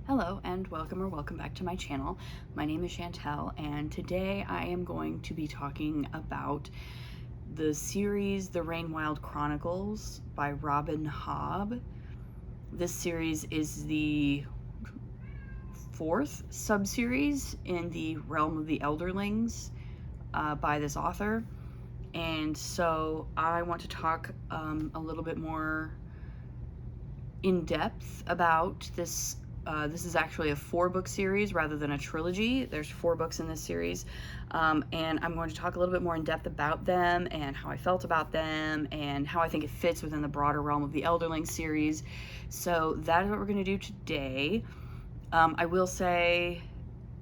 Hello and welcome back to my channel. My name is Chantel and today I am going to be talking about the series The Rainwild Chronicles by Robin Hobb. This series is the fourth sub-series in the realm of the Elderlings by this author. And so I want to talk a little bit more in depth about this. This is actually a 4-book series rather than a trilogy. There's 4 books in this series, and I'm going to talk a little bit more in depth about them and how I felt about them and how I think it fits within the broader realm of the Elderling series. So that is what we're going to do today. I will say,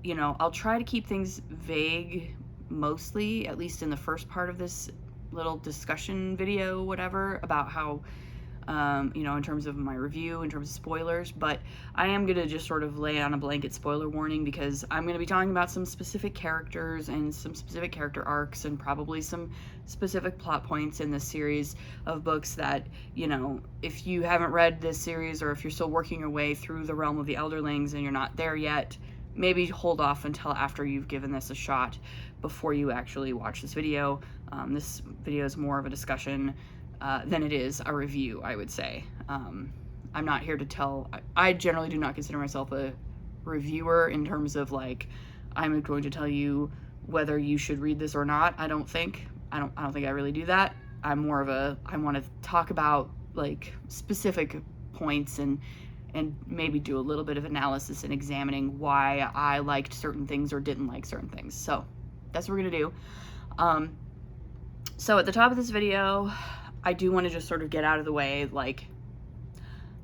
I'll try to keep things vague mostly, at least in the first part of this little discussion video, whatever, about how in terms of my review, in terms of spoilers, but I am going to just sort of lay on a blanket spoiler warning because I'm going to be talking about some specific characters and some specific character arcs and probably some specific plot points in this series of books that, if you haven't read this series or if you're still working your way through the realm of the Elderlings and you're not there yet, maybe hold off until after you've given this a shot before you actually watch this video. This video is more of a discussion than it is a review, I would say. I'm not here to tell, I generally do not consider myself a reviewer in terms of like, I'm going to tell you whether you should read this or not. I don't think I really do that. I'm more of a, I want to talk about like specific points and maybe do a little bit of analysis and examining why I liked certain things or didn't like certain things. So that's what we're gonna do. So at the top of this video, I do want to just sort of get out of the way, like,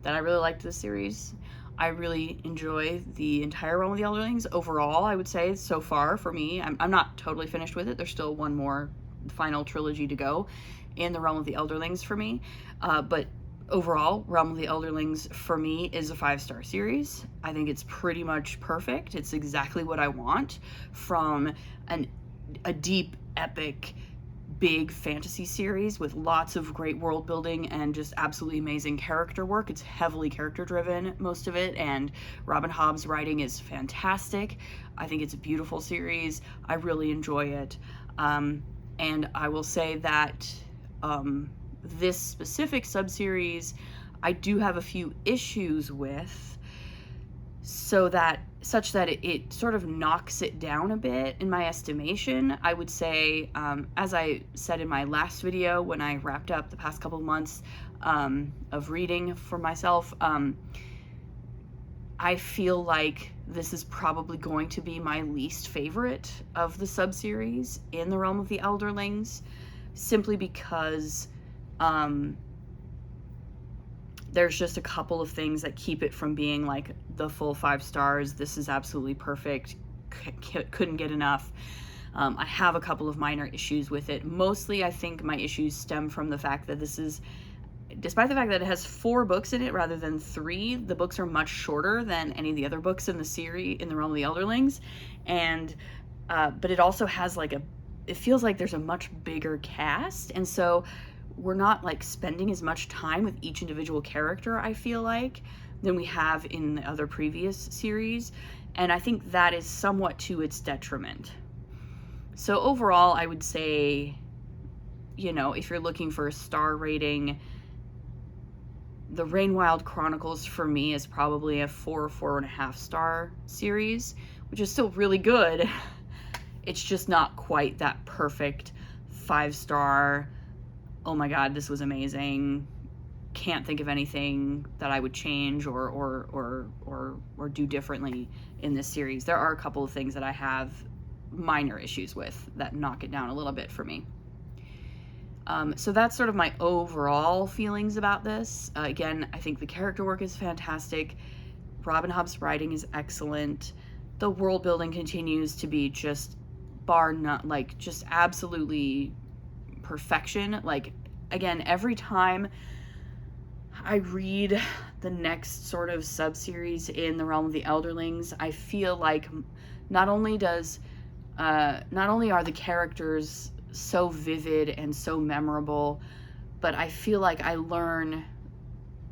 that I really liked this series. I really enjoy the entire realm of the Elderlings overall, I would say, so far for me. I'm not totally finished with it. There's still one more final trilogy to go in the realm of the Elderlings for me. But overall, Realm of the Elderlings for me is a 5-star series. I think it's pretty much perfect. It's exactly what I want from a deep, epic, big fantasy series with lots of great world building and just absolutely amazing character work. It's heavily character driven, most of it, and Robin Hobb's writing is fantastic. I think it's a beautiful series. I really enjoy it. And I will say that this specific sub-series I do have a few issues with, such that it sort of knocks it down a bit in my estimation. I would say, as I said in my last video when I wrapped up the past couple of months of reading for myself, I feel like this is probably going to be my least favorite of the sub-series in the realm of the Elderlings, simply because there's just a couple of things that keep it from being like the full 5 stars. This is absolutely perfect. Couldn't get enough. I have a couple of minor issues with it. Mostly, I think my issues stem from the fact that this is, despite the fact that it has 4 books in it rather than 3, the books are much shorter than any of the other books in the series, in the realm of the Elderlings. And, but it also has like it feels like there's a much bigger cast. And so we're not like spending as much time with each individual character, I feel like, than we have in the other previous series. And I think that is somewhat to its detriment. So overall, I would say, if you're looking for a star rating, the Rainwild Chronicles for me is probably a 4.5 star series, which is still really good. It's just not quite that perfect 5-star, oh my god, this was amazing, can't think of anything that I would change or do differently in this series. There are a couple of things that I have minor issues with that knock it down a little bit for me. So that's sort of my overall feelings about this. Again, I think the character work is fantastic. Robin Hobb's writing is excellent. The world building continues to be just bar none, like just absolutely perfection. Like, again, every time I read the next sort of sub-series in the realm of the Elderlings, I feel like not only are the characters so vivid and so memorable, but I feel like I learn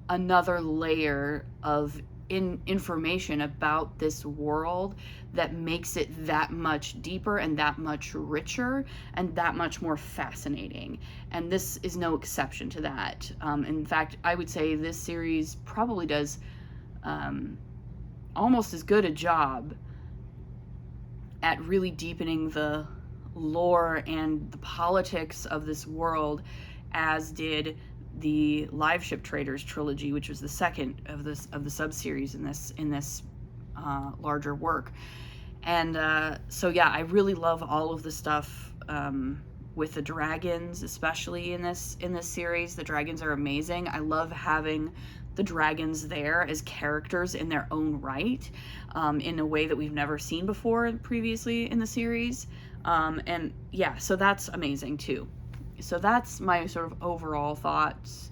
another layer of information about this world that makes it that much deeper and that much richer and that much more fascinating. And this is no exception to that. In fact, I would say this series probably does almost as good a job at really deepening the lore and the politics of this world as did the Live Ship Traders trilogy, which was the second of the sub-series in this larger work. And so yeah, I really love all of the stuff with the dragons, especially in this series. The dragons are amazing. I love having the dragons there as characters in their own right, in a way that we've never seen before previously in the series. And yeah, so that's amazing too. So that's my sort of overall thoughts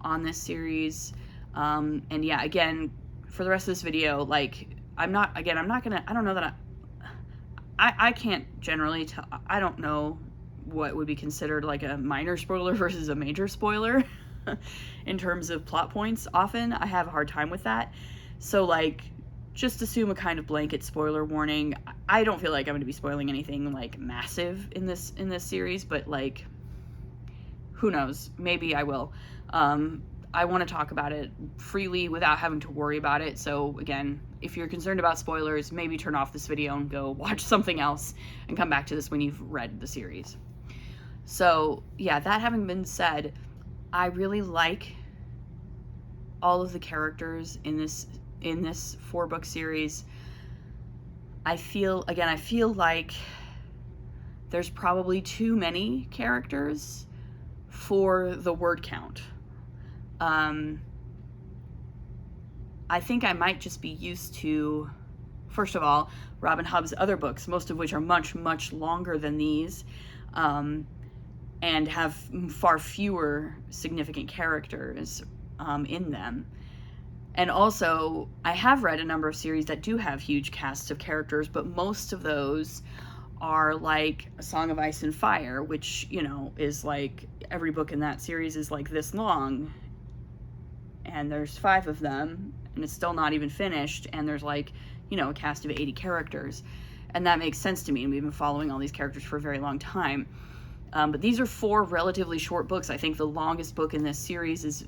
on this series. And yeah, again, for the rest of this video, like, I don't know that I can't generally tell, I don't know what would be considered like a minor spoiler versus a major spoiler in terms of plot points. Often I have a hard time with that. So like, just assume a kind of blanket spoiler warning. I don't feel like I'm going to be spoiling anything like massive in this series, but like, who knows? Maybe I will. I want to talk about it freely without having to worry about it. So again, if you're concerned about spoilers, maybe turn off this video and go watch something else and come back to this when you've read the series. So yeah, that having been said, I really like all of the characters in this 4-book series. I feel like there's probably too many characters for the word count. I think I might just be used to, first of all, Robin Hobb's other books, most of which are much, much longer than these, and have far fewer significant characters in them. And also, I have read a number of series that do have huge casts of characters, but most of those are like A Song of Ice and Fire, which, you know, is like, every book in that series is like this long, and there's 5 of them, and it's still not even finished, and there's like, you know, a cast of 80 characters. And that makes sense to me, and we've been following all these characters for a very long time. But these are 4 relatively short books. I think the longest book in this series is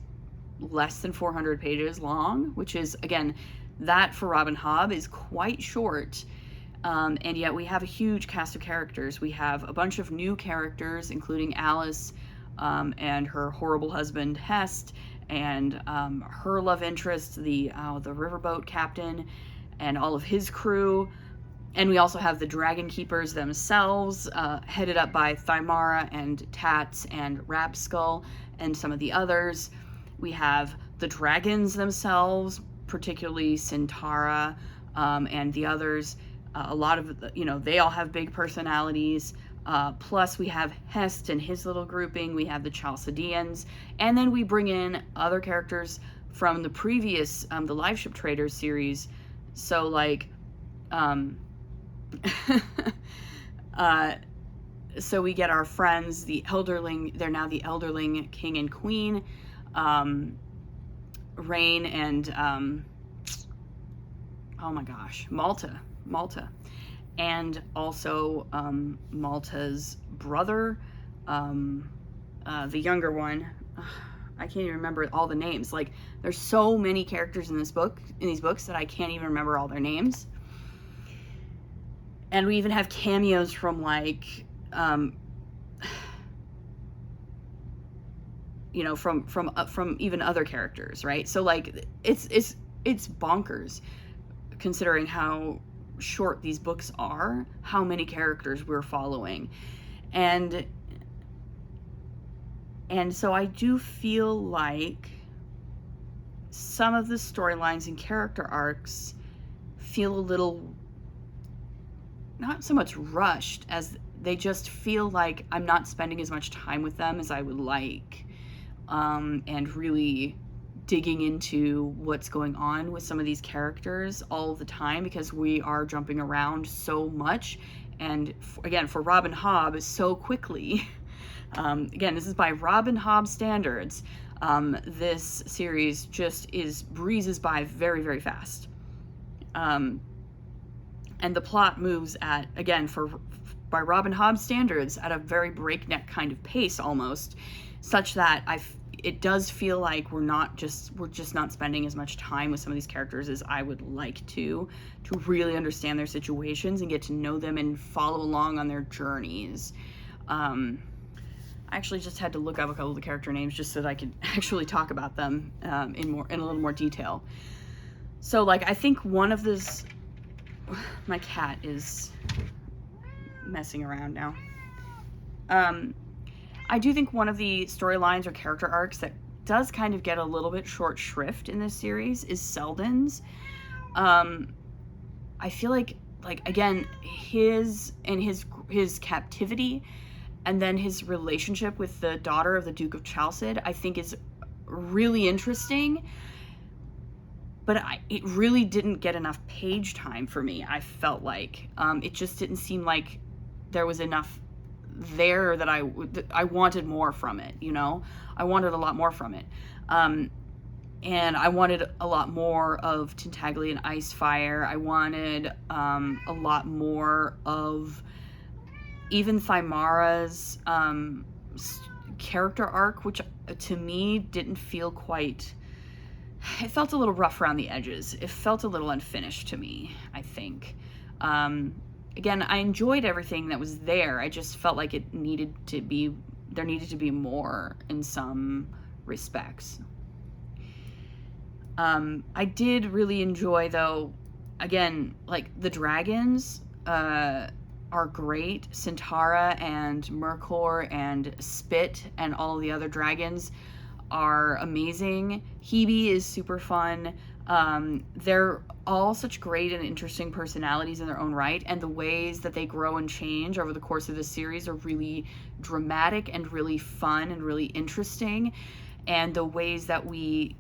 less than 400 pages long, which is, again, that for Robin Hobb is quite short. And yet we have a huge cast of characters. We have a bunch of new characters, including Alice and her horrible husband Hest, and her love interest, the riverboat captain, and all of his crew. And we also have the Dragon Keepers themselves, headed up by Thymara and Tats and Rapskull and some of the others. We have the dragons themselves, particularly Centaura and the others. A lot of, you know, they all have big personalities. Plus we have Hest and his little grouping. We have the Chalcedeans. And then we bring in other characters from the previous, the Live Ship Traders series. So like, so we get our friends, the Elderling, they're now the Elderling King and Queen, Rain and, oh my gosh, Malta, and also Malta's brother, the younger one. I can't even remember all the names. Like, there's so many characters in these books that I can't even remember all their names. And we even have cameos from like, you know, from even other characters, right? So like, it's bonkers considering how short these books are, how many characters we're following. And so I do feel like some of the storylines and character arcs feel a little, not so much rushed, as they just feel like I'm not spending as much time with them as I would like, and really digging into what's going on with some of these characters all the time, because we are jumping around so much, and again, for Robin Hobb, so quickly. Again, this is by Robin Hobb standards. This series just breezes by very, very fast. And the plot moves at, again, by Robin Hobb's standards, at a very breakneck kind of pace almost, such that it does feel like we're just not spending as much time with some of these characters as I would like to really understand their situations and get to know them and follow along on their journeys. I actually just had to look up a couple of the character names just so that I could actually talk about them in a little more detail. So, like, I think one of this, my cat is messing around now. I do think one of the storylines or character arcs that does kind of get a little bit short shrift in this series is Selden's. I feel like again, his captivity and then his relationship with the daughter of the Duke of Chalced, I think is really interesting. But it really didn't get enough page time for me, I felt like. It just didn't seem like there was enough there that I wanted more from it, you know? I wanted a lot more from it. And I wanted a lot more of Tintaglia and Icefire. I wanted a lot more of even Thymara's character arc, which to me didn't feel quite... It felt a little rough around the edges. It felt a little unfinished to me, I think. Again, I enjoyed everything that was there. I just felt like there needed to be more in some respects. I did really enjoy, though, again, like, the dragons are great. Centaura and Mercor and Spit and all the other dragons are amazing. Hebe is super fun. They're all such great and interesting personalities in their own right, and the ways that they grow and change over the course of the series are really dramatic and really fun and really interesting, and the ways that we,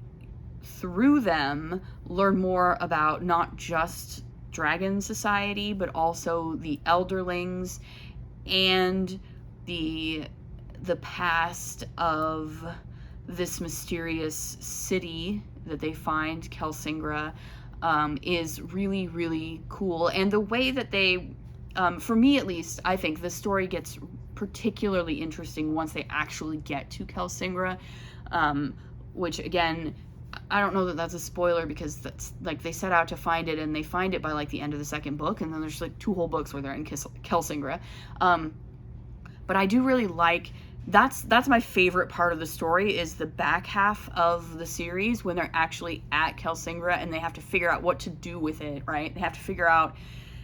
through them, learn more about not just dragon society, but also the elderlings and the past of this mysterious city that they find, Kelsingra, is really, really cool. And the way that they, for me at least, I think the story gets particularly interesting once they actually get to Kelsingra, which, again, I don't know that that's a spoiler, because that's, like, they set out to find it, and they find it by, like, the end of the second book, and then there's, like, 2 whole books where they're in Kelsingra. But I do really like... That's my favorite part of the story, is the back half of the series when they're actually at Kelsingra and they have to figure out what to do with it, right? They have to figure out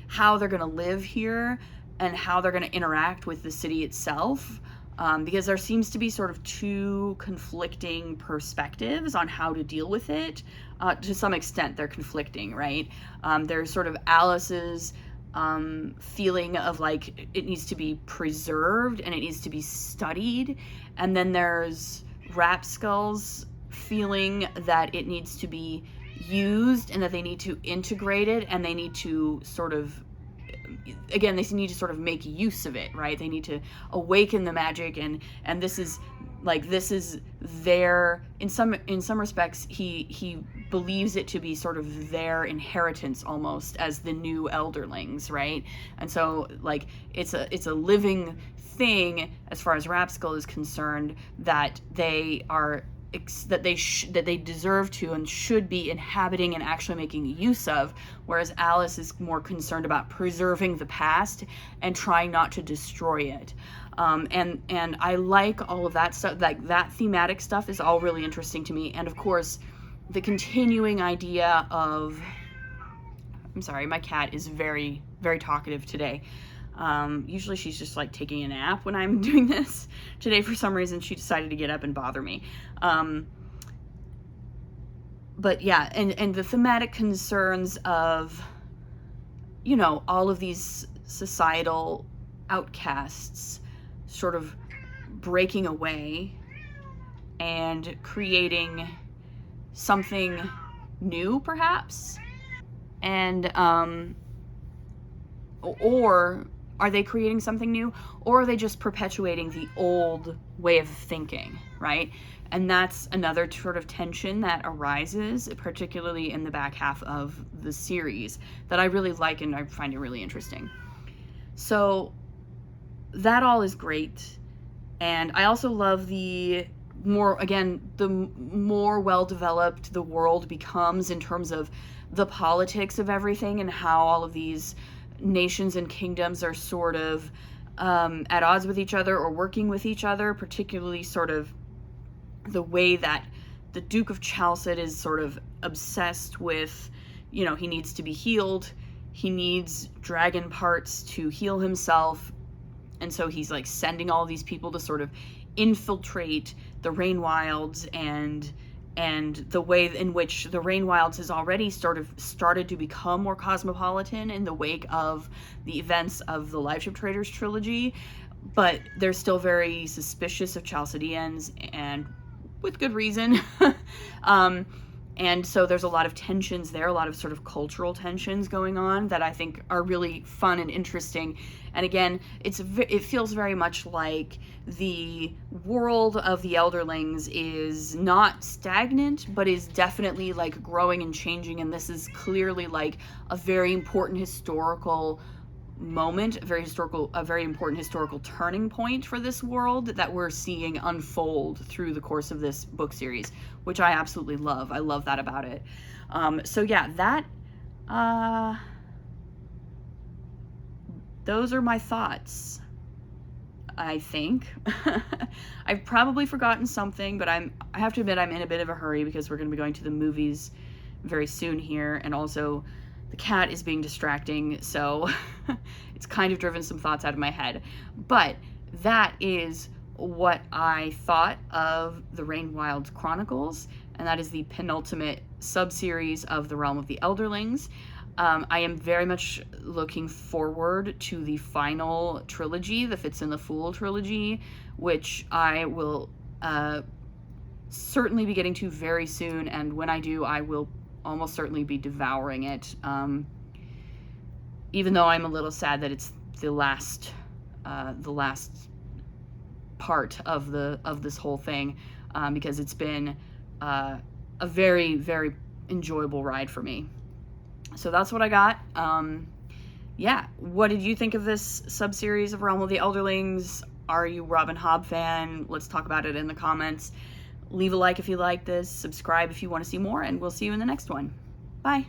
how they're going to live here and how they're going to interact with the city itself, because there seems to be sort of 2 conflicting perspectives on how to deal with it. To some extent, they're conflicting, right? There's sort of Alice's feeling of, like, it needs to be preserved and it needs to be studied, and then there's Rapskull's feeling that it needs to be used and that they need to integrate it, and they need to sort of, again, they need to sort of make use of it, right? They need to awaken the magic, and this is their, in some respects, he believes it to be sort of their inheritance almost as the new elderlings, right? And so, like, it's a living thing as far as Rapskull is concerned, that they are that they deserve to and should be inhabiting and actually making use of, whereas Alice is more concerned about preserving the past and trying not to destroy it. And I like all of that stuff. Like, that thematic stuff is all really interesting to me. And of course, the continuing idea of, I'm sorry, my cat is very, very talkative today. Usually she's just, like, taking a nap when I'm doing this. Today, for some reason, she decided to get up and bother me. But yeah, and the thematic concerns of, you know, all of these societal outcasts sort of breaking away and creating something new, perhaps, and or Are they creating something new, or are they just perpetuating the old way of thinking, right? And that's another sort of tension that arises, particularly in the back half of the series, that I really like and I find it really interesting. So that all is great. And I also love the more well-developed the world becomes in terms of the politics of everything and how all of these nations and kingdoms are sort of at odds with each other or working with each other, particularly sort of the way that the Duke of Chalced is sort of obsessed with, he needs to be healed. He needs dragon parts to heal himself. And so he's like sending all these people to sort of infiltrate the Rainwilds, and the way in which the Rainwilds has already started to become more cosmopolitan in the wake of the events of the Live Ship Traders trilogy, but they're still very suspicious of Chalcedeans, and with good reason. And so there's a lot of tensions there, a lot of sort of cultural tensions going on that I think are really fun and interesting. And again, it feels very much like the world of the Elderlings is not stagnant, but is definitely like growing and changing. And this is clearly like a very important historical moment, a very important historical turning point for this world that we're seeing unfold through the course of this book series, which I absolutely love. I love that about it. So yeah, those are my thoughts, I think. I've probably forgotten something, but I have to admit I'm in a bit of a hurry because we're going to be going to the movies very soon here, and also the cat is being distracting, so it's kind of driven some thoughts out of my head. But that is what I thought of the Rainwilds Chronicles, and that is the penultimate sub-series of the Realm of the Elderlings. I am very much looking forward to the final trilogy, the Fitz and the Fool trilogy, which I will certainly be getting to very soon, and when I do, I will almost certainly be devouring it, even though I'm a little sad that it's the last part of this whole thing, because it's been a very, very enjoyable ride for me. So that's what I got. Yeah, what did you think of this sub-series of Realm of the Elderlings? Are you a Robin Hobb fan? Let's talk about it in the comments. Leave a like if you like this, subscribe if you want to see more, and we'll see you in the next one. Bye.